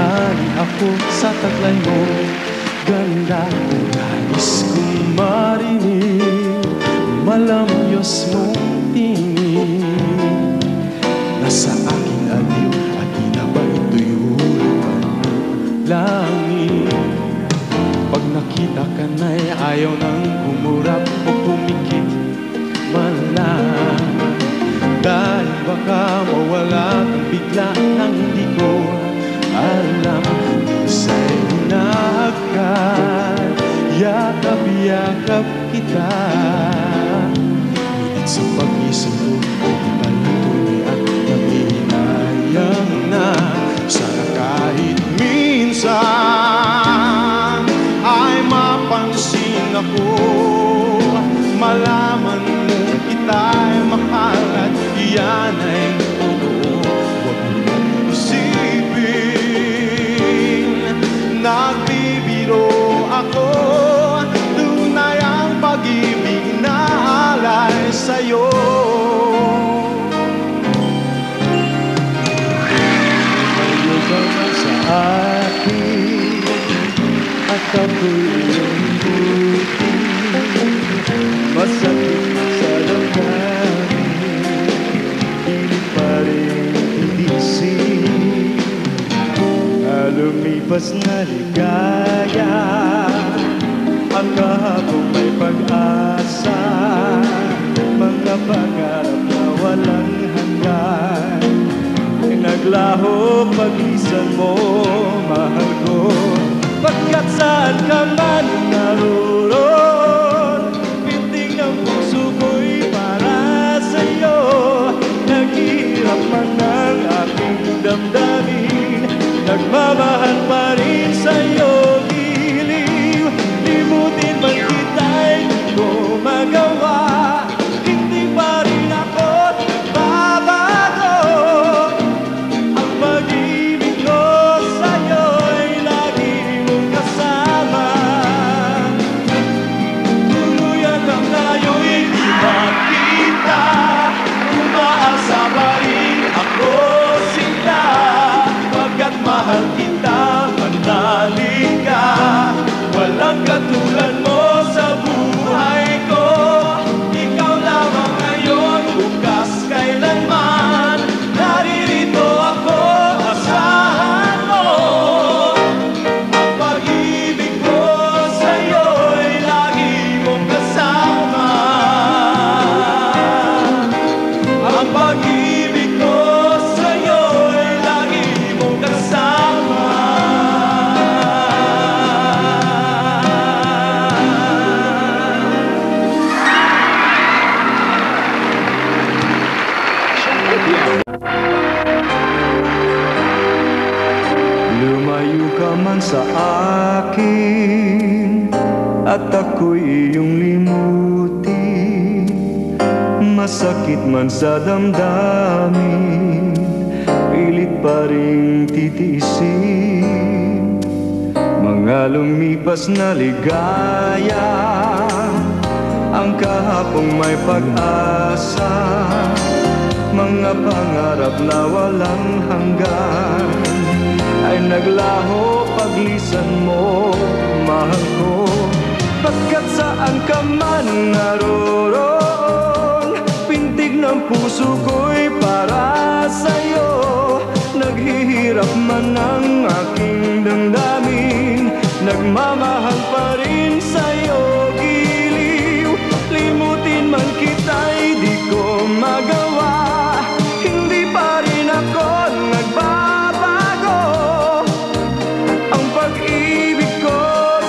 tanghali ako sa taglay mo. Ganda ko, nais kong marinig malamyos mong tingin. Nasa aking aliw at di na ba ito'y hulugan ng langit? Pag nakita ka na'y ayaw nang kumurap o pumikit man lang. Dahil baka mawala kang bigla nang hindi ko alam. Sa'y hinahagkan, yakap-yakap kita. Ngunit sa pag-isip ko, di pala tunay at nanghihinayang na. Sana kahit minsan ay mapansin ako, malaman mo kita'y mahal at iyan ay totoo. Huwag mo nang isipin, nagbibiro ako. Tunay ang pag-ibig na alay sa'yo. Ayaw ka man sa akin at ako'y iyong buti. Masakit sa damdamin, pilit pa rin tiisin. Lumipas na ligaya, ang kahapon may pag-asa. Mga pangarap na walang hanggan, naglaho pag-isan mo, mahal ko. Pagkat saan ka man naroon, pintig ng puso ko'y para sa'yo. Naghihirap man ang aking damdamin, nagmamahal pa rin sa'yo. Giliw, limutin man kita'y di ko magawa. Hindi pa rin ako nagbabago. Ang pag-ibig ko sa'yo'y lagi mong kasama. Tuluyan lang tayo'y di makita, umaasa pa rin ako sila. Pagkat mahal kita, manali ka. Walang katulad mo sa buhay ko. Ikaw lamang ngayon, bukas, kailanman. Naririto ako, asahan mo. Ang pag-ibig ko sa'yo'y lagi mong kasama. Ang pag-ibig ko sa'yo'y lagi mong kasama. Lumayo ka man sa akin at ako'y iyong limutin. Masakit man sa damdamin, pilit pa rin titiisin. Mga lumipas na ligaya, ang kahapong may pag-asa. Mga pangarap na walang hanggan, ay naglaho paglisan mo, mahal ko. Pagkat saan ka man naroon, pintig ng puso ko'y para sa'yo. Naghihirap man ang aking damdamin, nagmamahal pa rin sa'yo. Giliw, limutin man kita'y di ko magawa. Hindi pa rin ako nagbabago. Ang pag-ibig ko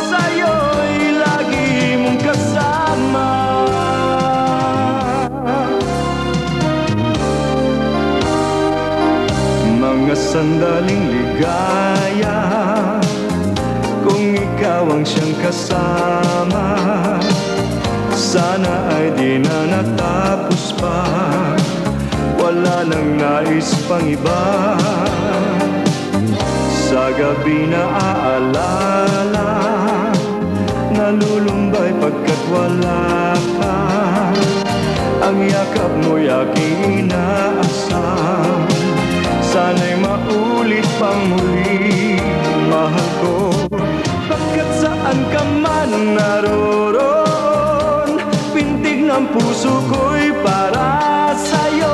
sa'yo'y lagi mong kasama. Mga sandaling ligaya, kung ikaw ang siyang kasama, sana ay di na natapos pa. Wala nang nais pang iba. Sa gabi na aalala, nalulumbay pagkat wala ka. Ang yakap mo'y aking inaasam, sana'y maulit pang muli. saan ka man naroon. Pintig ng puso ko'y para sa'yo.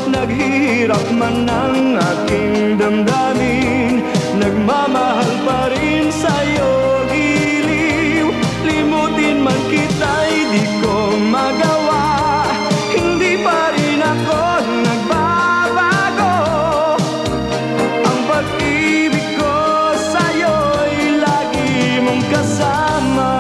Naghihirap man ang aking damdamin, nagmamahal pa rin sa'yo, giliw. Limutin man kita'y di ko magawa, hindi pa rin ako nagbabago. Ang pag-ibig ko sa'yo'y lagi mong kasama.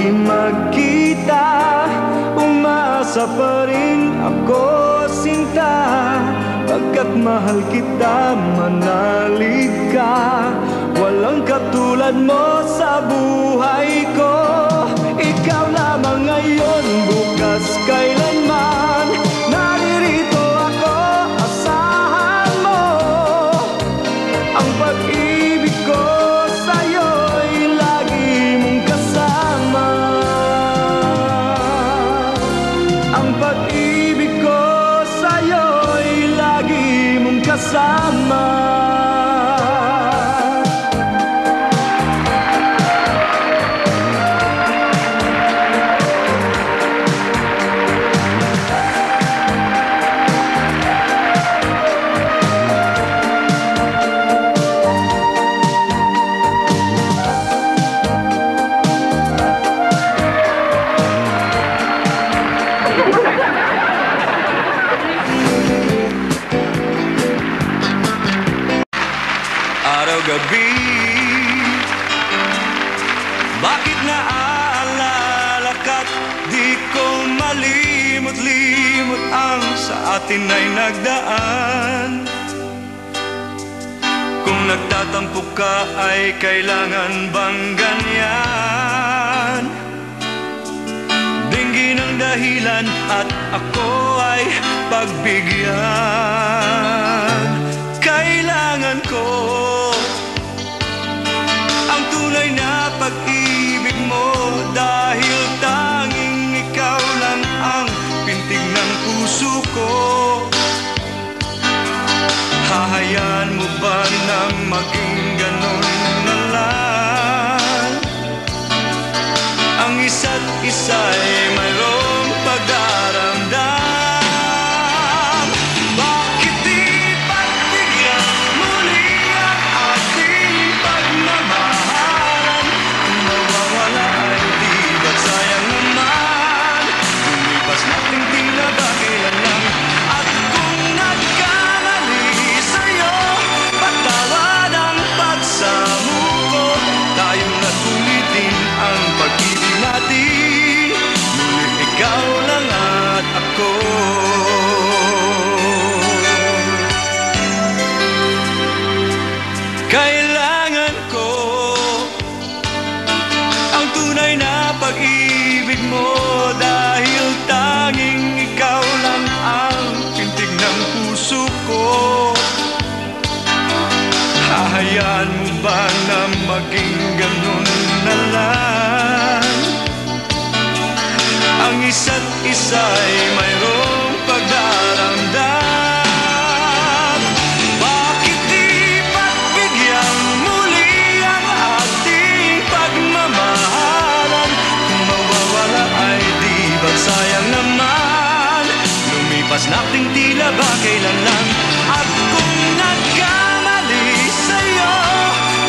Magkita, umasa pa rin ako, sinta. Pagkat mahal kita, manalig ka. Walang katulad mo sa buhay ko. Ikaw lamang ngayon, bukas, kailanman. Naririto ako, asahan mo. Ang pag-ibig ko sa'yo'y lagi mong kasama. Ang pag-ibig ko sa'yo'y lagi mong kasama. Araw-gabi, bakit naaalala ka't di ko malimot-limot ang sa atin ay nagdaan. Kung nagtatampo ka ay kailangan bang ganyan? Dinggin ang dahilan at ako ay pagbigyan. Kailangan ko ang tunay na pag-ibig mo, dahil tanging ikaw lang ang pintig ng puso ko. Hahayaan mo ba na maging ganon na lang? Ang isa't isa'y mayroong pagdaramdam. Kailangan ko ang tunay na pag-ibig mo, dahil tanging ikaw lang ang pintig ng puso ko. Hahayaan mo ba na maging ganun na lang? Ang isa't isa'y mayroong pagdaramdam. Sayang naman, lumipas nating tila ba kailan lang. At kung nagkamali sa'yo,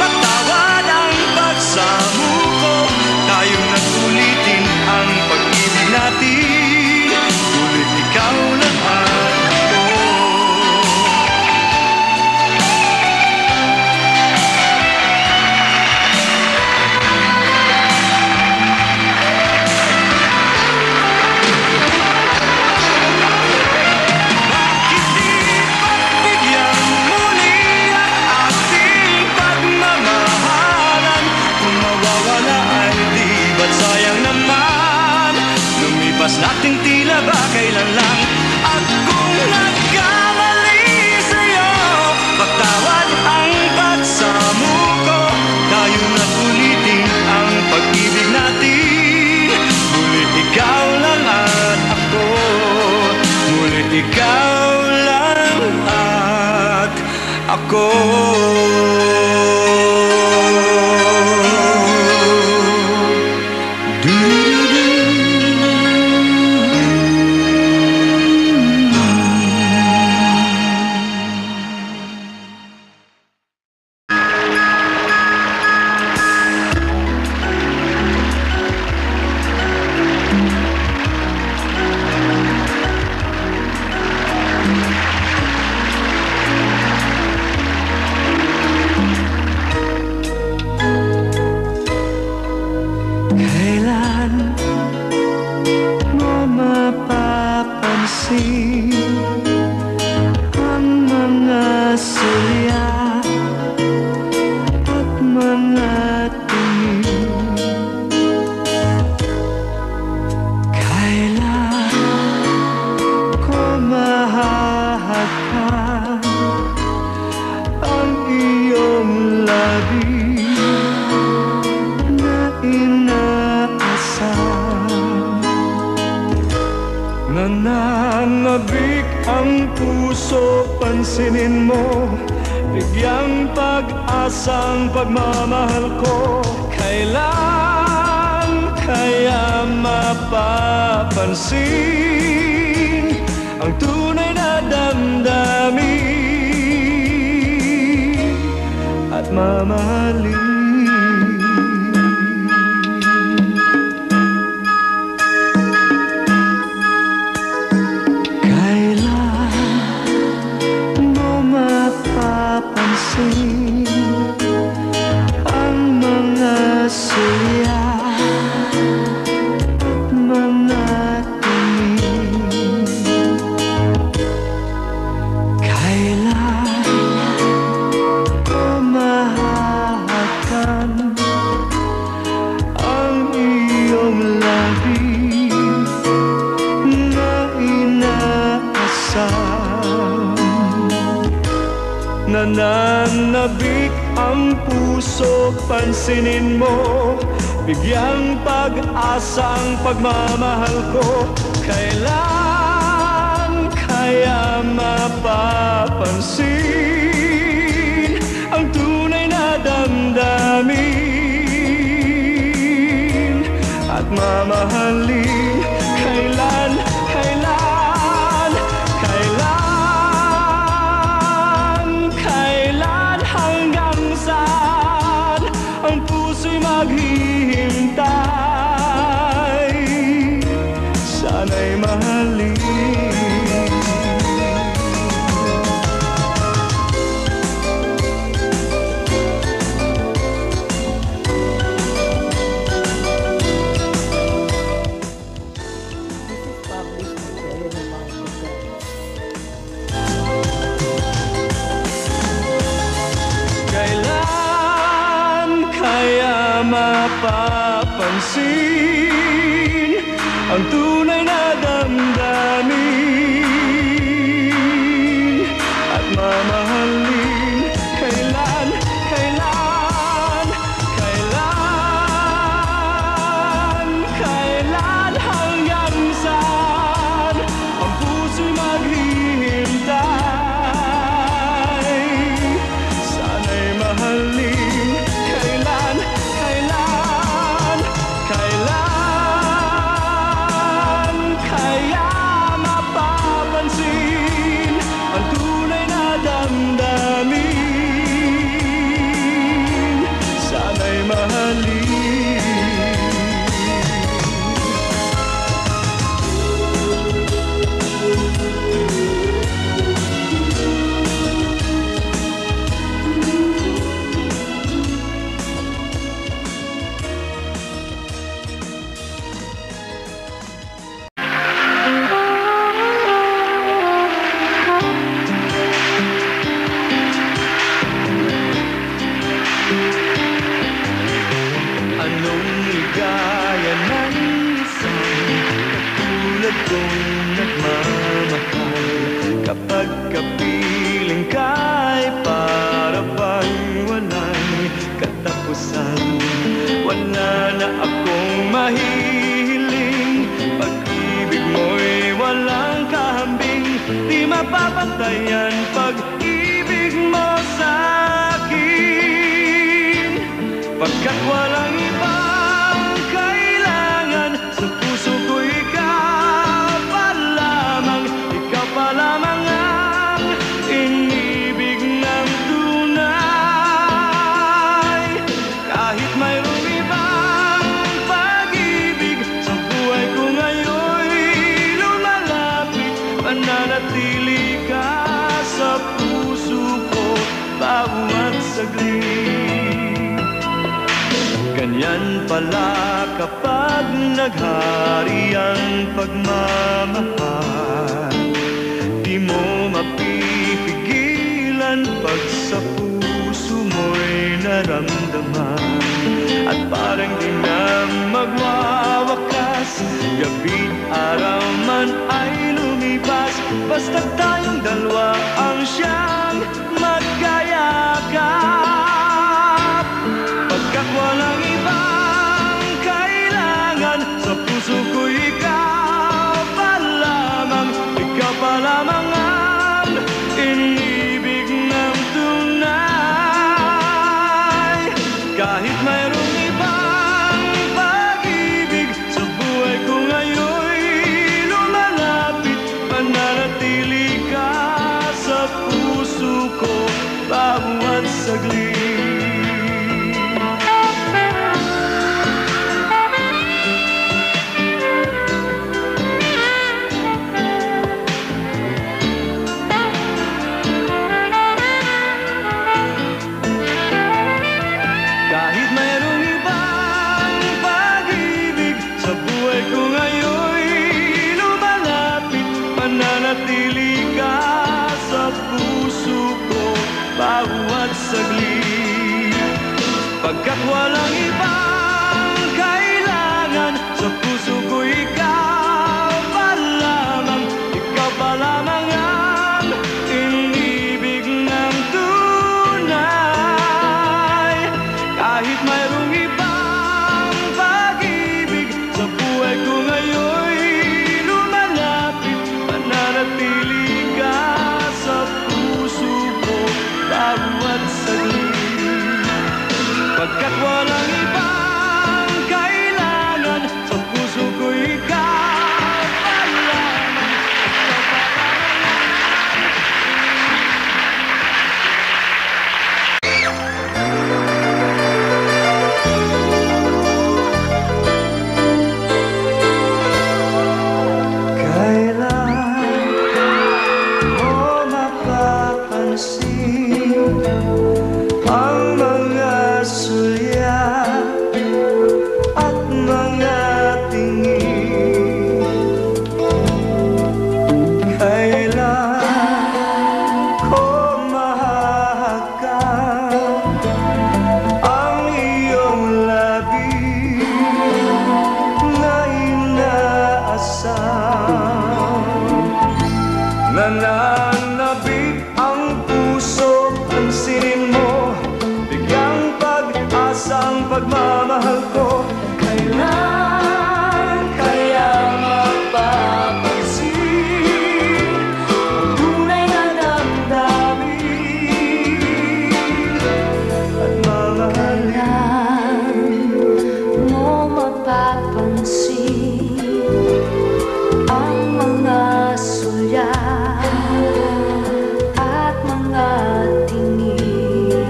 patawad ang pagsamuko. Tayong nag-ulitin ang pag-ibig natin. Tuloy ko. Ang mga silya at mga tingin, kailan ko mahahagkan ang iyong labi na inaasam. Nananabik ang puso, pansinin mo, bigyang pag-asang pagmamahal ko. Kailan kaya mapapansin ang tunay na damdamin at mamahalin? Ang mga silya at mga tingin, kailan ko mahahagkan ang iyong labi na inaasam. Nananabik ang puso, pansinin mo, bigyang pag-asang pagmamahal ko. Kailan kaya mapapansin ang tunay na damdamin at mamahalin? Kailan, kailan, kailan, hanggang saan ang puso'y maghihintay? Sana'y mahalin. Kailan kaya mapapansin ang tunay na damdamin at mamahalin? Kailan, kailan, hanggang saan ang puso'y maghihintay? Sana'y mahalin. Kailan, kaya mapapansin ang tunay na damdamin? Sana'y mahalin. Anong ligaya ng isang katulad kong nagmamahal? Kapag kapiling ka'y para bang walang katapusan. Wala na akong mahihiling, pag-ibig mo'y walang kahambing. Di mapapantayan pag-ibig mo sa'kin, pagkat walang ibang kailangan. Sa puso ko ikaw pa lamang, ikaw pa lamang ang inibig ng tunay. Kahit mayroong ibang pag-ibig sa buhay ko ngayon'y lumalapit, mananatili ka sa puso ko bawat saglit. Ganyan pala kapag naghari ang pagmamahal, di mo mapipigilan pag sa puso mo'y naramdaman. At parang di na magwawakas, gabi't araw man ay lumipas, basta tayong dalawa ang siyang magkayakap. Pagkat walang ibang kailangan, sa puso ko ikaw pa lamang, ikaw pa lamang ang inibig ng tunay. Kahit mayroong ibang pag-ibig sa buhay ko ngayon'y lumalapit, mananatili ka sa puso ko bawat saglit. Kahit mayroong ibang pag-ibig sa buhay ko ngayon'y lumalapit, mananatili ka sa puso ko bawat saglit. Pagkat walang ibang kailangan, sa puso ko ikaw pa lamang, ikaw pa lamang ang inibig ng tunay. Kahit mayroong ibang pag-ibig sa buhay ko ngayon'y lumalapit, mananatili ka sa puso ko bawat saglit. Pagkat walang ibang kailangan, sa puso ko ikaw pa lamang, ikaw pa lamang. Kailan mo mapapansin ang mga sulyap at mga tingin? Kailan ko mahahagkan ang iyong labi na inaasam? Nananabik ang puso, pansinin mo, bigyang pag-asang pagmamahal ko. Kailan kaya mapapansin ang tunay na damdamin at mamahalin? Mo mapapansin ang mga sulyap at mga tingin.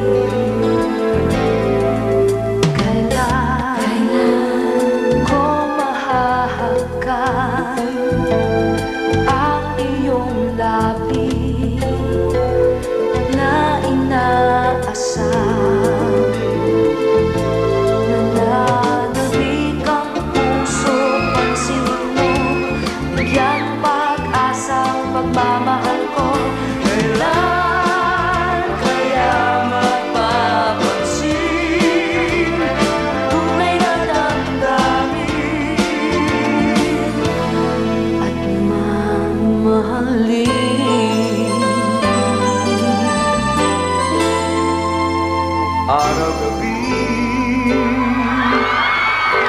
Kailan ko mahahagkan ang iyong labi na inaasam? Nananabik ang puso, pansinin mo, bigyang pag-asang pagmamahal ko. Kailan kaya mapapansin tunay na damdamin at mamahalin? Araw-gabi,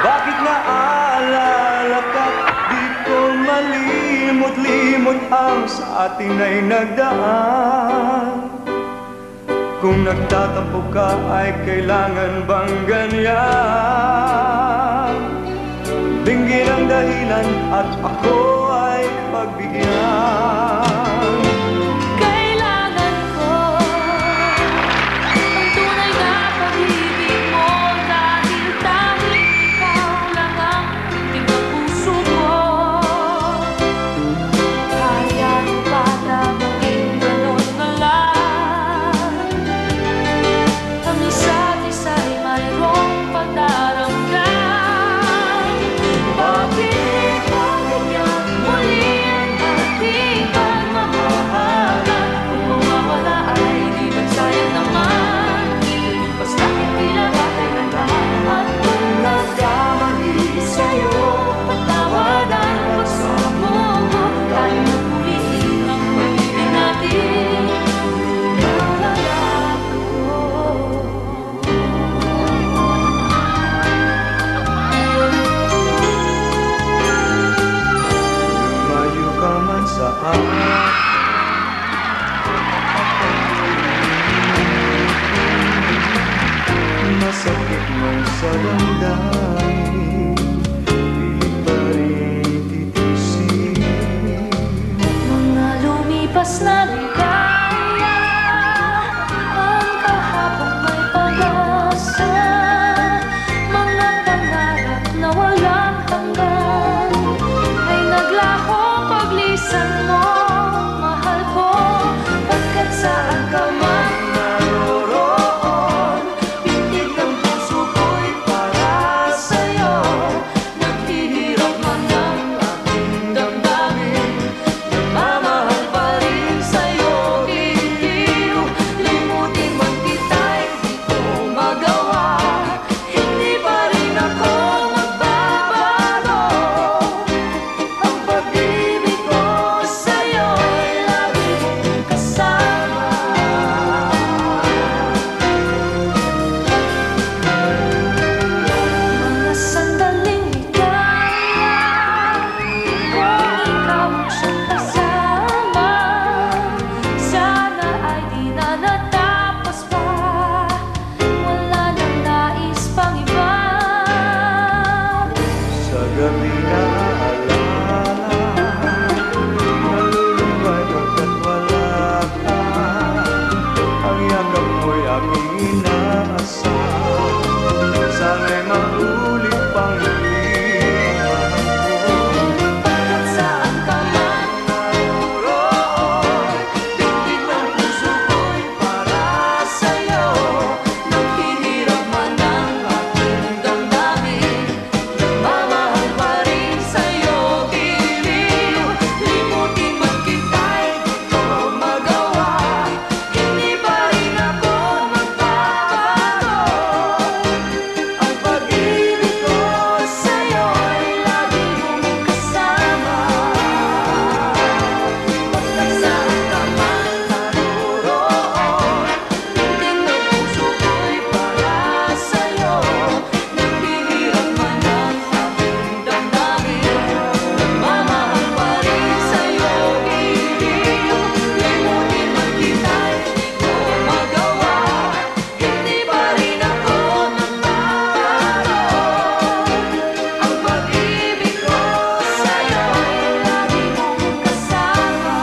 bakit naaalala ka? Di ko malimot-limot ang sa atin ay nagdaan. Kung nagtatampo ka ay kailangan bang ganyan? Binggin ang dahilan at ako ay pagbigyan. Kailangan ko ang tunay na pag-ibig mo, dahil ikaw lang ang tingin ng puso ko. Kaya mo ba na maging ganon na lang? Ang isa't isa'y mayroong pagdaramdam. Bakit bigyan muli ang ating pagmamahalan? Kung mawawala ay di ba't sayang naman? Basta hindi lang kailangan. At kung nagkamali sa'yo, patawad ang pagsubok ko. Tayo magpulitin ang pag-ibig natin. Naalala ko. Lumayo ka man sa akin, masakit man sa damdamin, pilit pa rin titisin. Mga lumipas na ligaya, ang kahapon may pag-asa. Mga pangarap na walang hanggan ay naglaho paglisan mo, mahal ko. Pagkat saan ka man naroroon, pintig ng puso ko'y para sa'yo. Naghihirap man ang aking damdamin, nagmamahal pa rin sa'yo, giliw. Limutin man kita'y di ko magawa, hindi pa rin ako magbabago. Ang pag-ibig ko sa'yo'y lagi mong kasama. Mga sandaling ligaya, kung ikaw ang siyang kasama, sana ay di na natapos pa. Wala nang nais pang iba. Sa gabi na alala, nalulungkay pagkat wala ka. Ang yakap mo'y aking inaasam, sana'y maulit pang iwan ko. Pagkat saan ka man Naroroon, pintig ng puso ko'y para sa'yo. Naghihirap man ang aking damdamin, nagmamahal pa rin sa'yo, giliw. Limutin man kita'y di ko magawa, hindi pa rin ako magbabago. Ang pag-ibig ko sa'yo'y lagi mong kasama. Pagkat saan ka man naroroon, pintig ng puso ko'y para sa'yo. Naghihirap man ang aking damdamin, nagmamahal pa rin sa'yo, giliw. Limutin man kita'y di ko magawa, hindi pa rin ako magbabago. Ang pag-ibig ko sa'yo'y lagi mong kasama.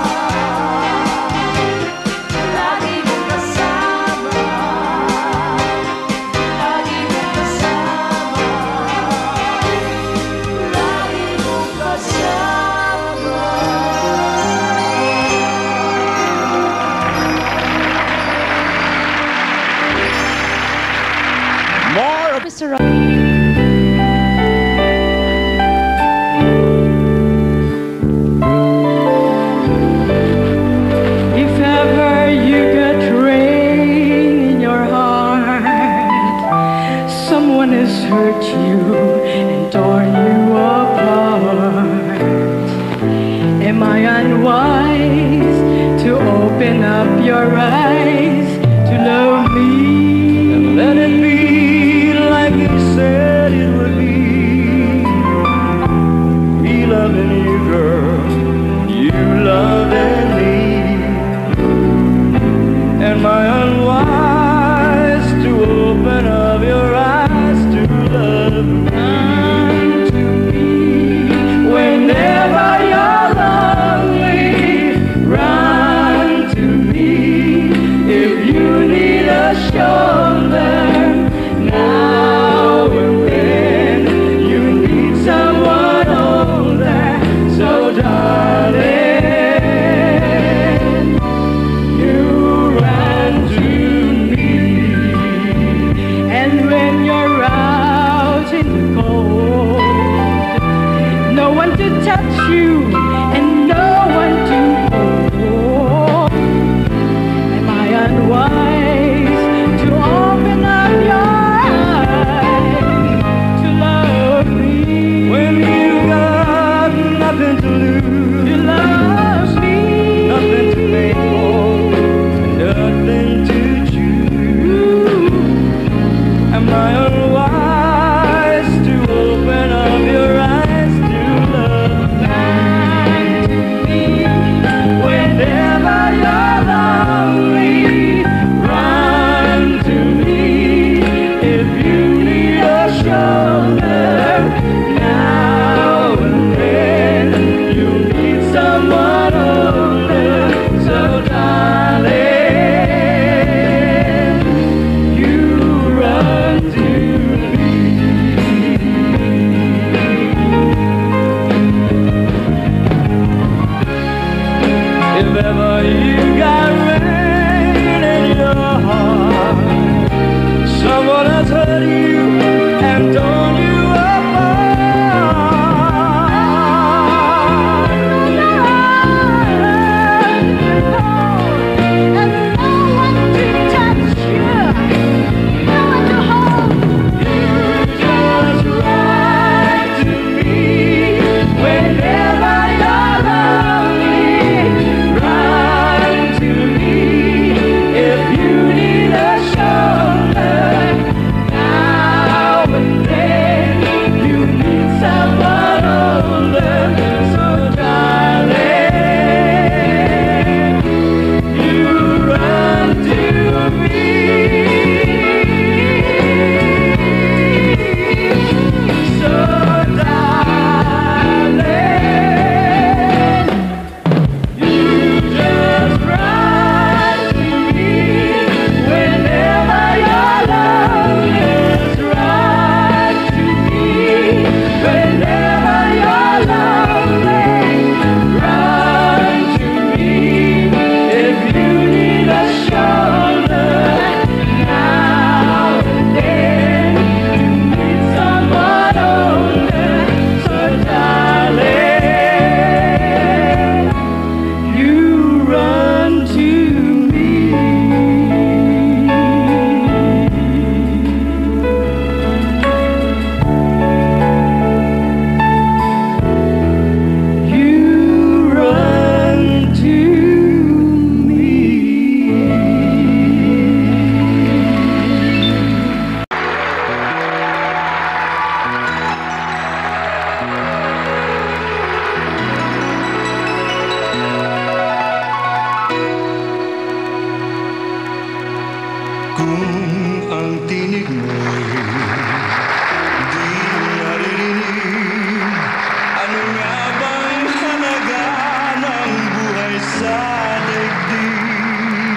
Lagi mong kasama. Lagi mong kasama. Lagi mong kasama. More of Mr. Rock. If ever you get rain in your heart, someone has hurt you and torn you apart. Am I unwise to open up your eyes to love me? And let it be like you said it would be. Me loving you, girl, you loving me. And my unwise touch you and no one to hold. Am I unwise to open up your eyes to love me? When you got nothing to lose, You love me. nothing to pay for, nothing to choose. Am I unwise to open up your eyes to love me? Whenever you're lonely, run to me. If you need a shoulder, now and then you need someone older. So darling, you run to me. If ever you got rain in your heart, someone has hurt you and torn you apart. And no one to touch you, no one to hold. Just write to me whenever you're lonely. Write to me if you need a shoulder. Now and then you need someone older. So darling, you run to me. So darling, you just write to me whenever you're lonely. Just write to me whenever you're lonely. Run to me if you need a shoulder. Now and then you need someone older. So darling, you run to me. You run to me. Kung ang tinig mo'y di naririnig, ano nga bang halaga ng buhay sa daigdig?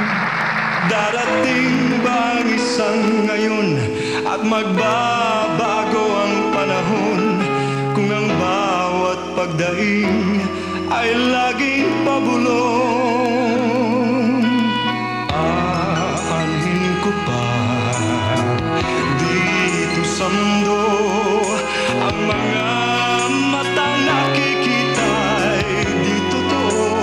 Darating ba ang isang ngayon at magbabago ang panahon? Kung ang bawat pagdaing ay laging pabulong, aanhin ko pa dito sa mundo ang mga matang nakikita'y di totoo.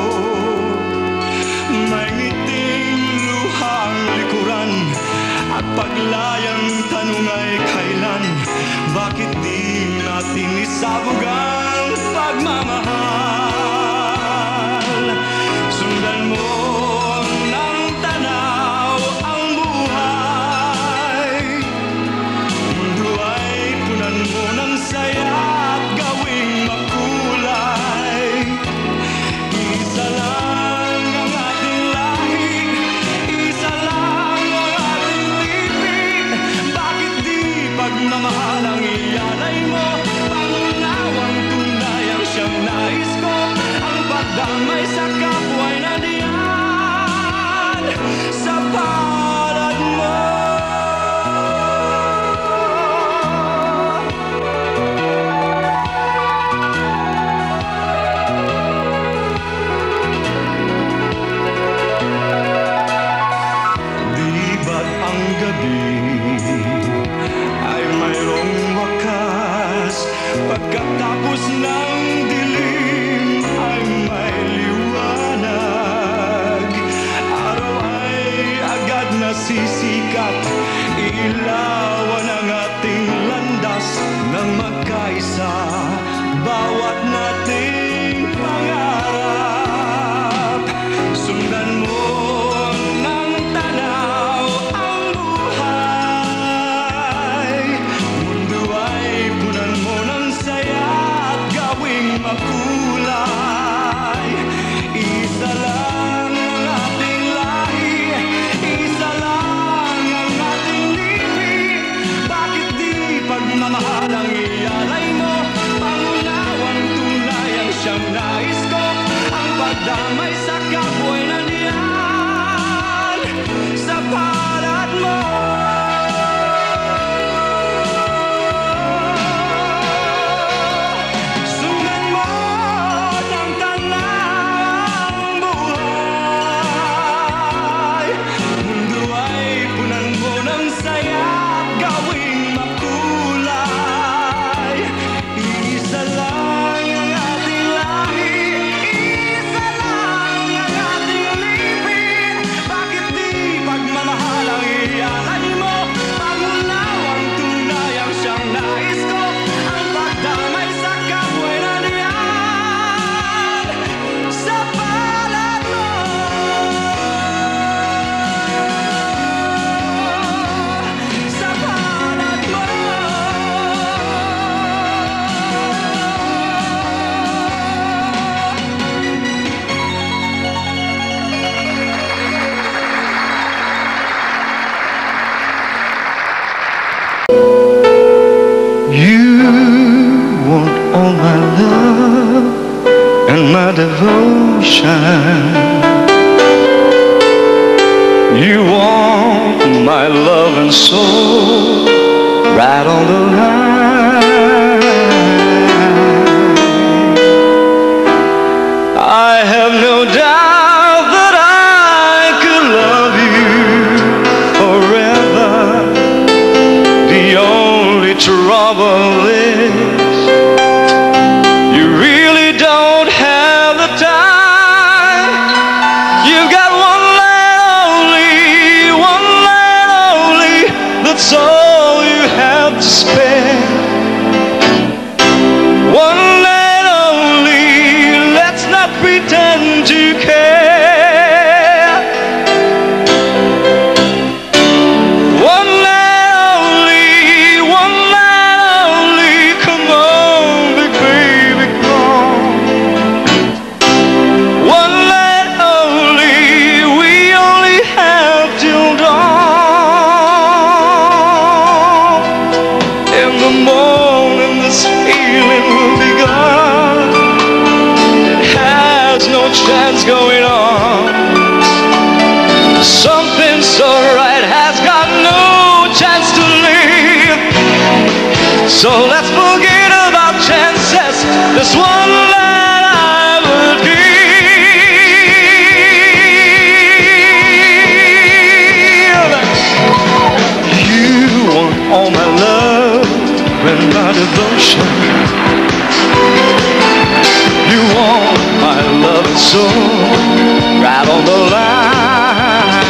May ngiting luhang likuran at paglayang tanong ay kailan? Bakit di natin isabog ang pagmamahal? Sundan mo ng tanaw ang buhay. Mundo ay punan mo ng saya at gawing makulay. Isa lang ang ating lahi, isa lang ang ating tipid. Bakit di pagmamahal ang ialay mo? Pangunawang tunay ang siyang nais ko. Ang pagdamay sa kapwa'y nandiyan sa palad mo. Di ba't ang gabi ay mayroong wakas pagkatapos ng dilim? pagmamahal ang ialay mo. Pangunawang tunay ang siyang nais ko. Ang pagdamay sa kapwa na diyan sa palad mo. Sunan mo ng tanang buhay. Mundo ay punan mo ng saya at gawing makulay. Isa lang ang ating lahi, isa lang ang ating lipid. Bakit di pagmamahal ang ialay mo? Pangunawang tunay ang siyang nais ko. Ang pagdamay sa kapwa na diyan sa palad mo. Sa palad mo. You want all my love and my devotion. You want my love and soul right on the line. I have no doubt that I could love you forever. The only trouble is you really don't have the time. You've got one night only, that's all you have to spend. One night only, let's not pretend to care. One night only, come on, big baby, come on. One night only, we only have till dawn. In the morning, this feeling will be gone. It has no chance going on. Something so right has got no chance to live. So let's forget about chances. This one night I would give. You want all my love and my devotion. You want my love and soul right on the line.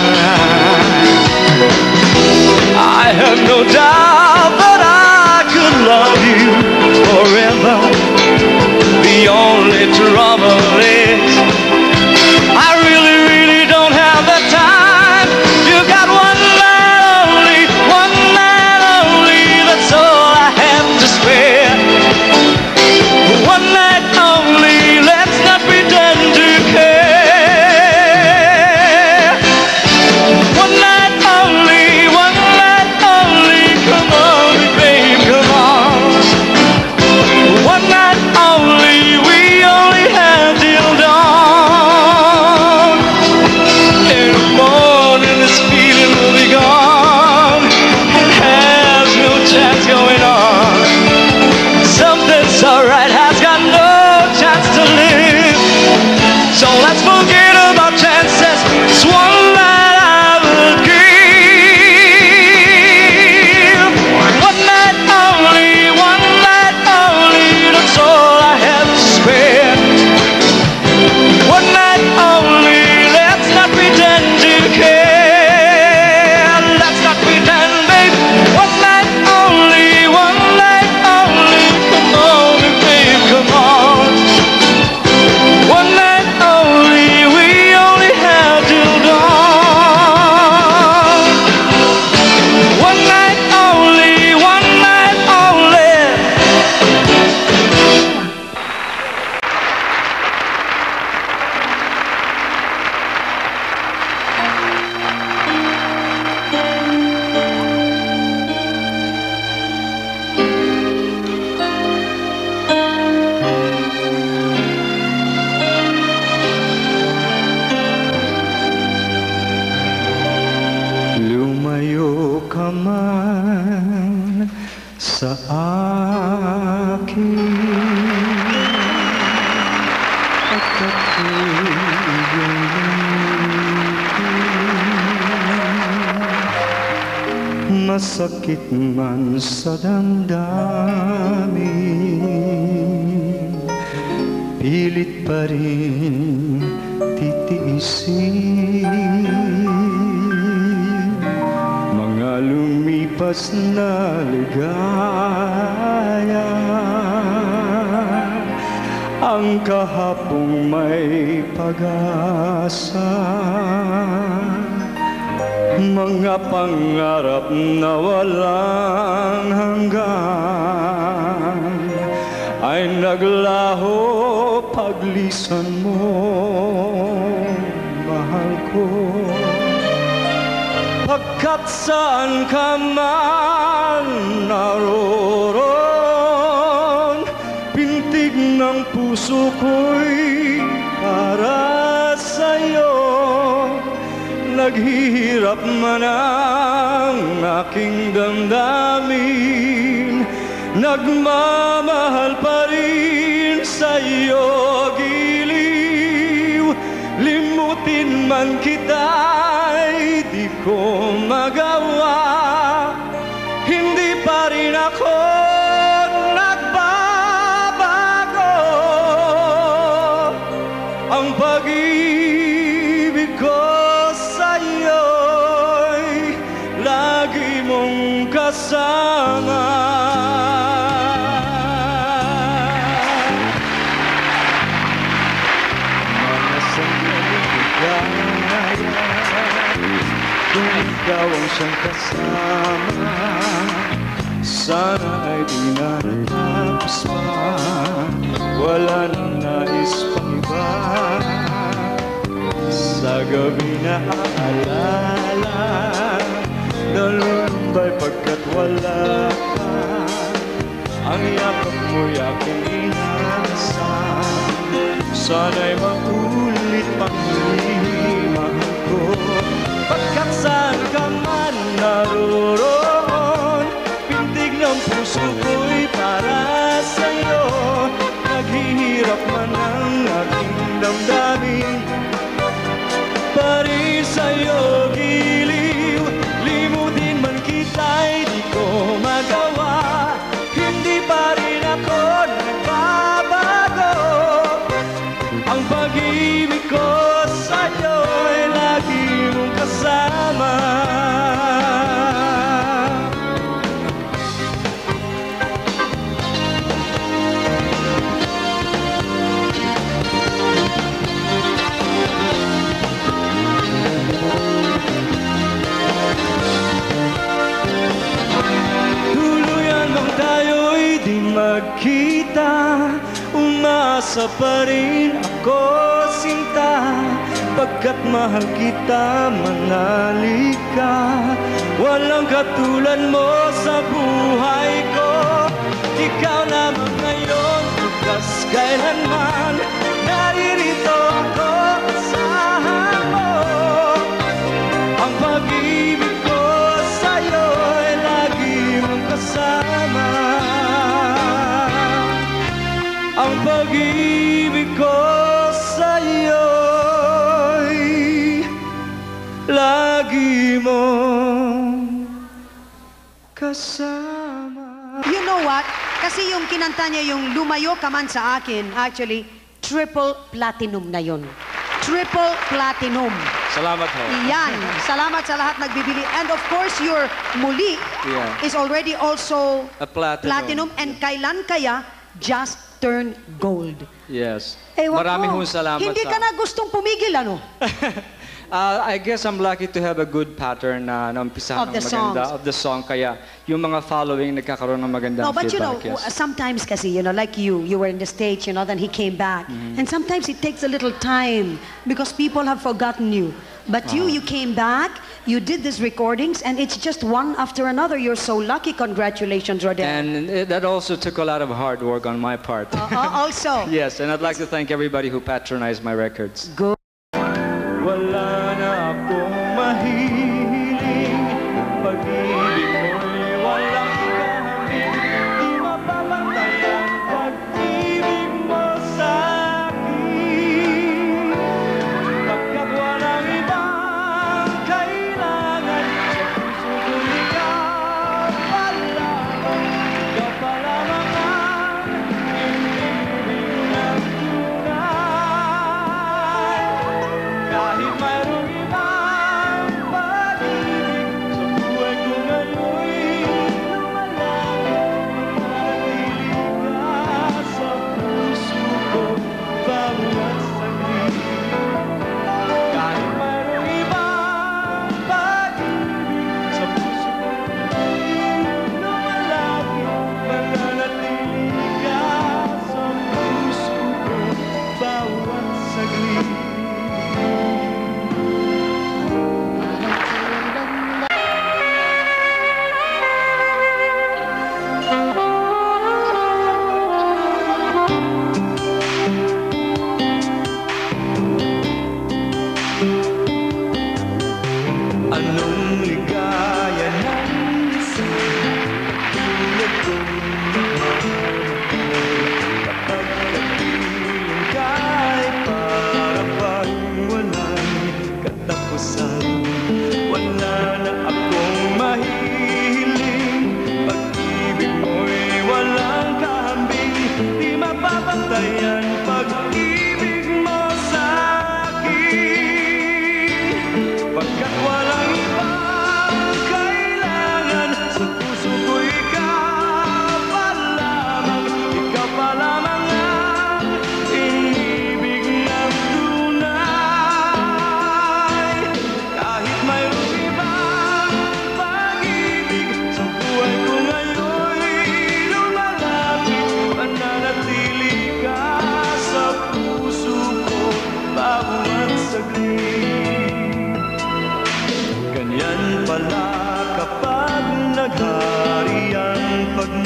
I have no doubt that I could love you forever. The only trouble is I really don't have the time. You got one night only, that's all I have to spare. One night only, let's not pretend to care. One night only, come on, babe, come on. One night only, we only have till akin pagkat masakit man sa damdamin, pilit pa rin titiisin mga lumipas na ligaya. Ang kahapong may pag-asa, mga pangarap na walang hanggan ay naglaho paglisan mo, mahal ko. Pagkat saan ka man naroon, pintig ng puso ko'y para sa'yo. Naghihirap man ang aking damdamin, nagmamahal pa rin sa'yo, giliw. Limutin man kita'y di ko magawa, hindi pa rin ako nagbabago. Ang pag-ibig ko sa'yo'y lagi mong kasama. Mga sandaling ligaya, kung ikaw ang siyang kasama, sana ay di na natapos pa, wala nang nais pang iba. Sa gabi na aalala, nalulumbay pagkat wala ka. Ang yakap mo'y aking inasam, sana'y maulit pang muli, mahal ko. Pagkat saan ka man naroon, pintig ng puso ko'y para sa'yo. Naghihirap man ang aking damdamin, pari sa'yo, giliw. Limutin man kita'y di ko magawa, hindi pa rin ako nagbabago. Ang pag-ibig ko sa'yo'y lagi mong kasama. Magkita, umasa pa rin ako, sinta. Pagkat mahal kita, manali ka. Walang katulad mo sa buhay ko. Ikaw lamang ngayon, bukas kailanman. Naririto ako, asahan mo. Ang pag-ibig ko sa'yo'y lagi mong kasama. Ang pag-ibig ko sa'yo'y lagi mong kasama. You know what? Kasi yung kinanta niya yung Lumayo Ka Man Sa Akin, actually, triple platinum na yun. Triple platinum. Salamat ho. Yan. Salamat sa lahat nagbibili. And of course, your Muli is already also A platinum. And Kailan Kaya just turned gold. Yes. Ewan Maraming ko, hong salamat hindi ka na gustong pumigil, ano? I guess I'm lucky to have a good pattern na naumpisahan Of the maganda songs. of the song. Kaya yung mga following nagkakaroon ng magandang No, but you know, feedback. Yes. sometimes kasi, like you were in the States, then he came back. And sometimes it takes a little time because people have forgotten you. But you came back, you did these recordings, and it's just one after another. You're so lucky. Congratulations, Rodel. And that also took a lot of hard work on my part. Also. Yes, and I'd like to thank everybody who patronized my records. Good. Wala na akong mahiling, pag-ibig mo'y walang kahit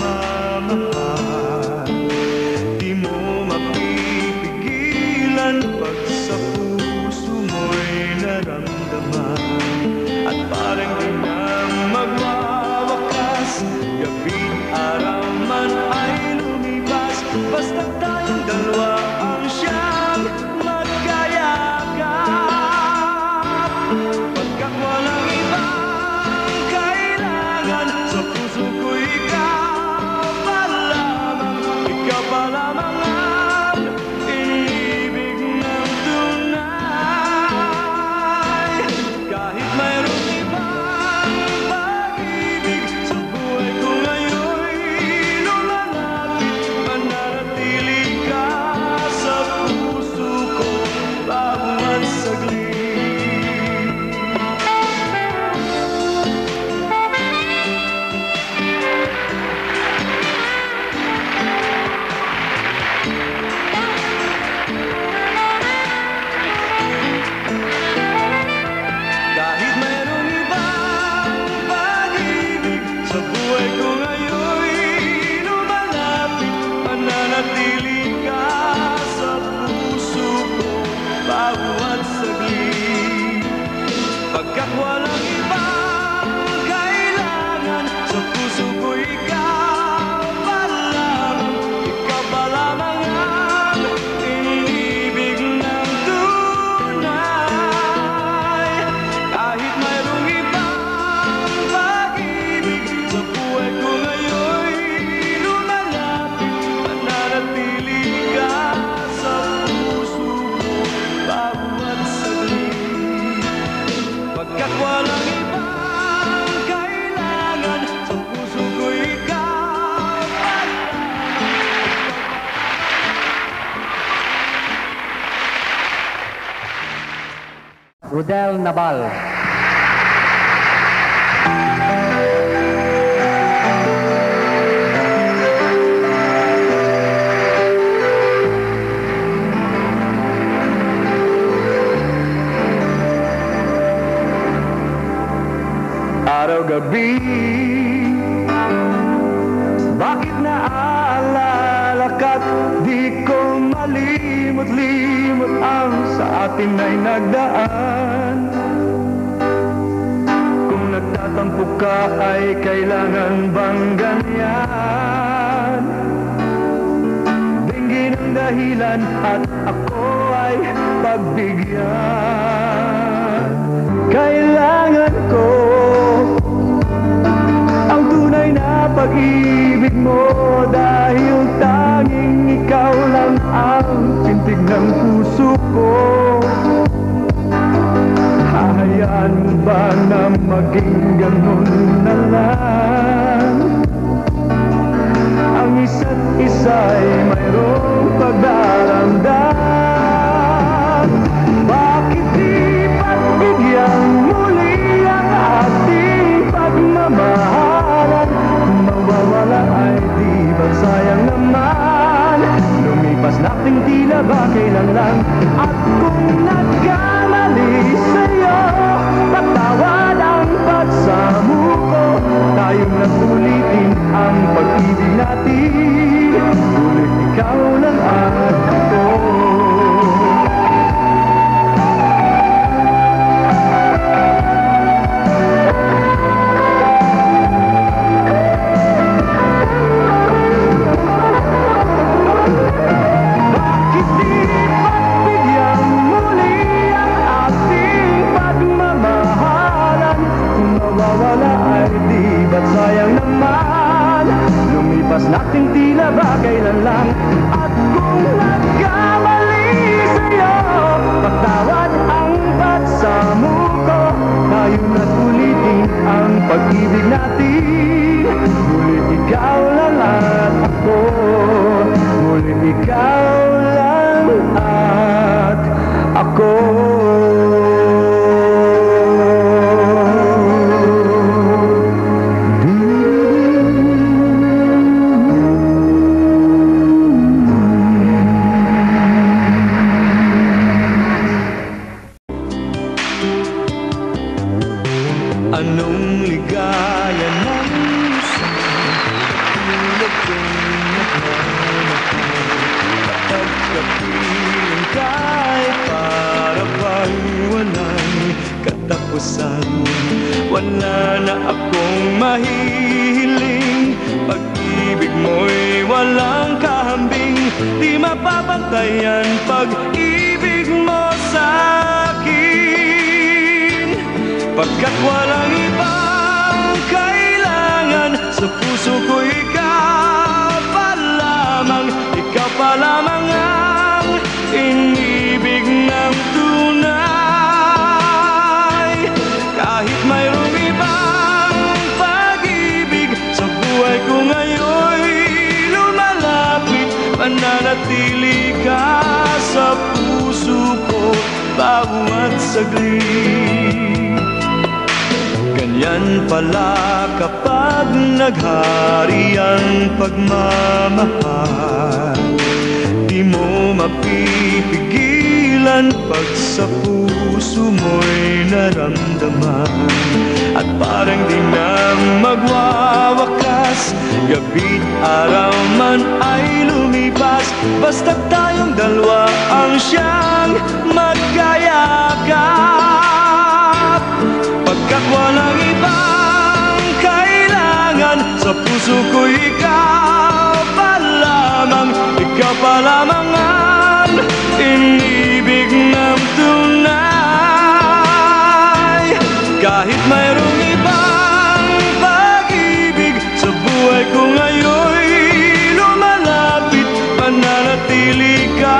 pagmamahal. Di mo mapipigilan pag sa puso mo'y naramdaman. At parang di na magwawakas, gabing araw man ay lumibas. Basta tayong dalawa ang siyang magkayakap. Pagkat walang ibang kailangan, sa puso ko ikaw pa lamang ang inibig ng tunay. Kahit mayroong ibang pag-ibig sa buhay ko ngayon'y lumalapit, mananatili ka sa puso ko bawat saglit. Kahit mayroong ibang pag-ibig sa buhay ko ngayon'y lumalapit, mananatili ka sa puso ko bawat saglit. Pagkat walang ibang kailangan, sa puso ko ikaw pa lamang ang inibig ng tunay. Kahit mayroong ibang pag-ibig sa buhay ko ngayon'y lumalapit, mananatili ka sa puso ko bawat saglit. Pagkat walang ibang kailangan, sa puso ko ikaw pa Rudel Nabal. Araw-gabi, bakit naaalala ka't di ko malimot-limot ang sa atin ay nagdaan. Kung nagtatampo ka ay kailangan bang ganyan? Dinggin ang dahilan at ako ay pagbigyan. Kailangan ko ang tunay na pag-ibig mo, dahil tanging ikaw lang ang tintig ng puso ko. Hahayaan mo ba na maging ganun na lang? Ang isa't isa'y mayroong pagdaramdam. Bakit di pagbigyan muli ang ating pagmamahalan? Kung mawawala ay di ba sayang naman? Lumipas nating tila ba kailan lang? At kung nagkamali sa'yo, patawad ang pagsamo ko. Tayong nasulitin ang pag-ibig natin, ulit ikaw lang at ako. Bakit di pagbigyan muli ang ating pagmamahalan? Kung mawawala ay di ba't sayang naman? Lumipas natin tila ba kailan lang? At kung nagkamali sa'yo, patawad ang pagsamo ko. Tayong nasulitin ang pag-ibig natin, muli ikaw lang at ako. Muli ikaw lang at ako. Anong ligaya ng isang tulad katapusan. Wala na akong mahihiling, pag-ibig mo'y walang kahambing. Di mapapantayan pag-ibig mo sa'kin, pagkat walang ibang kailangan. Sa puso ko ikaw pa lamang, ikaw pa lamang ang inibig ng tunay. Kahit mayroong ibang pag-ibig sa buhay ko ngayon'y lumalapit, mananatili ka sa puso ko bawat saglit. Ganyan pala kapag naghari ang pagmamahal, di mo mapipigilan pag sa puso mo'y naramdaman. At parang di na magwawakas, gabi't araw man ay lumipas, basta tayong dalawa ang siyang magkayakap. Pagkat walang ibang kailangan, sa puso ko ikaw pa lamang, ikaw pa lamang ang inibig ng tunay. Kahit mayroong ibang pag-ibig sa buhay ko ngayon'y lumalapit, mananatili ka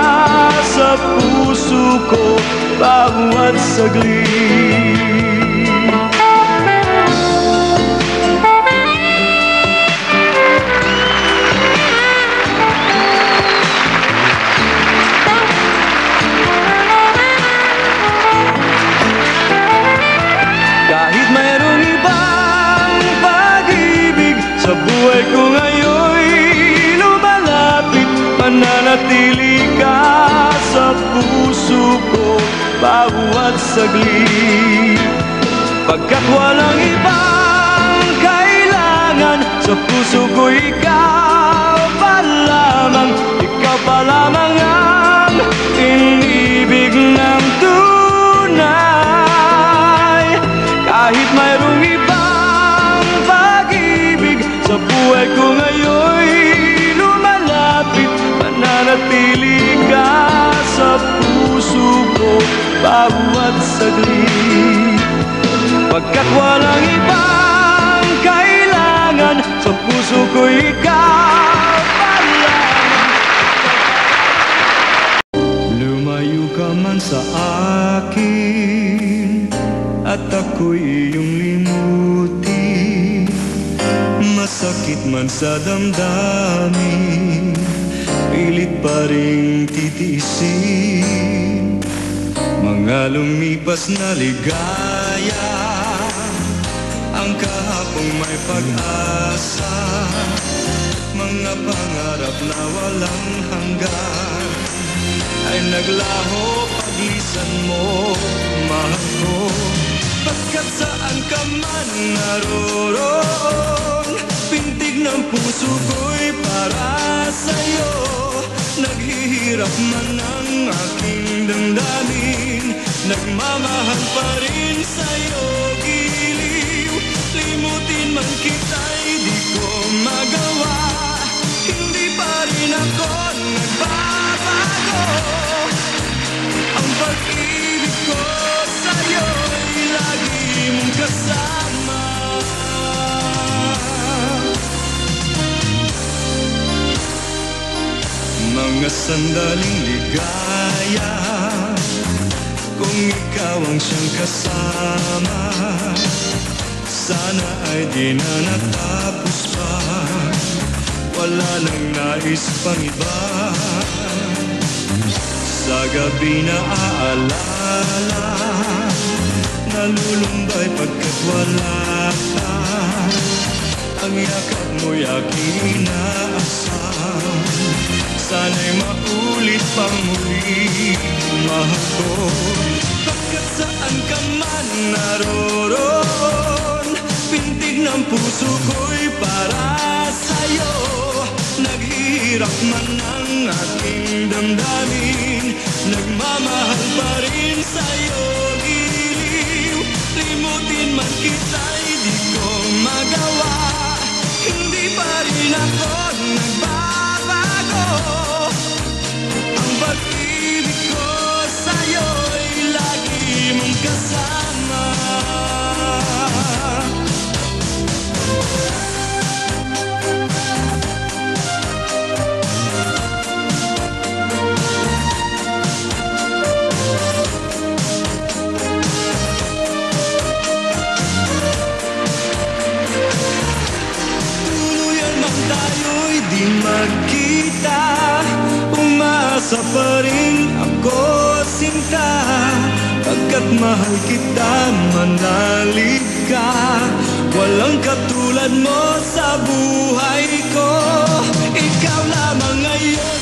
sa puso ko bawat saglit. Sa buhay ko ngayon'y lumalapit, mananatili ka sa puso ko bawat saglit. Pagkat walang ibang kailangan, sa puso ko ikaw pa lamang, ikaw pa lamang ang inibig ng tunay. Kahit mayroong ibang pag-ibig sa buhay ko ngayon'y lumalapit, mananatili ka sa puso ko bawat saglit. Pagkat walang ibang kailangan, sa puso ko ikaw pa lamang. Lumayo ka man sa akin at ako'y iyong limutin, masakit man sa damdamin, pilit pa ring titiisin. Mga lumipas na ligaya, ang kahapong may pag-asa, mga pangarap na walang hanggan ay naglaho paglisan mo, mahal ko. Pagkat saan ka man naroon, pintig ng puso ko'y para sa'yo. Naghihirap man ang aking damdamin, nagmamahal pa rin sa'yo, giliw. Limutin man kita'y di ko magawa, hindi pa rin ako nagbabago. Ang pag-ibig ko sa'yo'y lagi mong kasama. Mga sandaling ligaya, kung ikaw ang siyang kasama, sana ay di na natapos pa, wala nang nais pang iba. Sa gabi na aalala, nalulumbay pagkat wala ka, ang yakap mo'y aking inaasam. Sana'y maulit pang muli, mahal ko. Pagkat saan ka man naroon, pintig ng puso ko'y para sa'yo. Naghihirap man ang aking damdamin, nagmamahal pa rin sa'yo, giliw. kita'y di ko magawa. Hindi pa rin ako nagbabago. Ang pag-ibig ko sa'yo'y lagi mong kasama. Tayo'y di magkita, umasa pa rin ako, sinta. Pagkat mahal kita, manalig ka. Walang katulad mo sa buhay ko. Ikaw lamang ngayon,